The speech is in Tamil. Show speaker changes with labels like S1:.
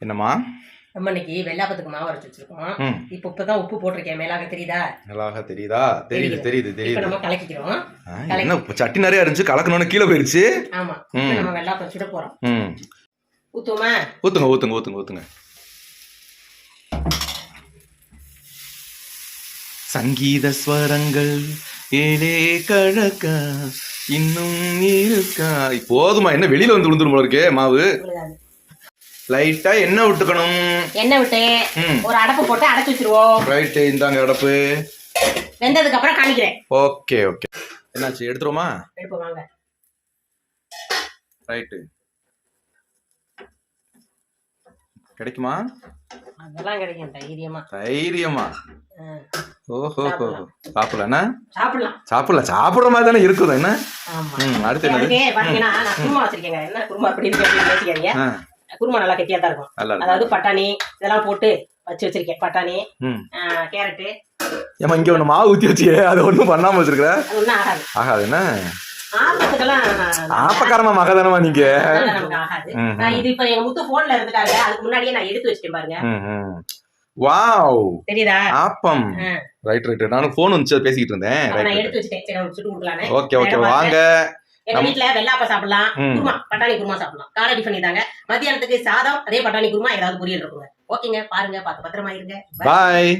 S1: என்னம்மா?
S2: நம்ம இன்னைக்கு வெள்ளாப்பத்துக்கு மாவு அரைச்சு வச்சிருக்கோம். இப்பதான் உப்பு போட்டிருக்கேன். மேலாக தெரியுதா?
S1: மேலாக தெரியுதா? தெரியுது.
S2: இப்ப நம்ம கலக்கிக்கிறோம்.
S1: என்ன சட்டி நிறைய இருந்துச்சு, கலக்கணும்னு கீழே போயிருச்சு.
S2: ஆமா, நம்ம வெள்ளாப்பம் சுட போறோம். ஊத்துமா?
S1: ஊத்துங்க. சங்கீத ஸ்வரங்கள் ஏழே கழக்க இன்னும் இருக்கா. போதுமா? என்ன வெளியில வந்து விழுந்துரும் போல இருக்கே மாவு. லைட்டா எண்ணெய் விட்டுக்கணும்.
S2: எண்ணெய் விட்டு ஒரு அடப்பு போட்டு அடைச்சு வச்சிருவோம்.
S1: ரைட், இந்தாங்க அடப்பு.
S2: வெந்ததுக்கு அப்புறம் காணிக்கிறேன்.
S1: ஓகே. என்னாச்சு, எடுத்துருவோமா?
S2: எடுப்போம் வாங்க.
S1: ரைட், கிடைக்குமா?
S2: அதெல்லாம் கிடைக்கும்
S1: தைரியமா. ஓஹோ, சாப்பிடலாம்.
S2: சாப்பிடுற
S1: மாதிரி தானே இருக்குது. என்ன அடுத்து
S2: பாத்தீங்கன்னா நான் குருமா வச்சிருக்கேங்க. என்ன குருமா அப்படி இருக்கு? குருமா நல்லா கெட்டியா தான் இருக்கும். அதாவது பட்டாணி இதெல்லாம் போட்டு வச்சிருக்கேன். பட்டாணி, கேரட்டு.
S1: ஏமா இங்க ஒண்ணு மாவு ஊத்தி வச்சியே, அது ஒண்ணும் பண்ணாம வச்சிருக்க?
S2: அது ஒண்ணும் ஆகாது.
S1: ஆகாது. என்ன
S2: ஆப்பத்துக்கெல்லாம்
S1: ஆப்பக்காரமா மகதானமா நீங்க?
S2: நமக்கு ஆகாது. நான் இது இப்ப எங்க முத்து போன்ல இருந்துட்டாங்க. அதுக்கு முன்னாடியே நான் எடுத்து வச்சிட்டேன் பாருங்க.
S1: வாவ்,
S2: தெரியுதா?
S1: ஆப்பம். ரைட். நானும் போன் வந்து பேசிக்கிட்டு இருந்தேன்.
S2: நான் எடுத்து வச்சிட்டேன். சரி சுட்டு கொடுக்கலானே.
S1: ஓகே வாங்க.
S2: எங்க வீட்டுல வெள்ளாப்ப சாப்பிடலாம், குருமா பட்டாணி குருமா சாப்பிடலாம். காலை டிஃபன் இதாங்க. மத்தியானத்துக்கு சாதம், அதே பட்டாணி குருமா, ஏதாவது பொரியல் இருக்குங்க. ஓகேங்க, பாருங்க, பார்த்து பத்திரமா இருங்க.
S1: பாய்.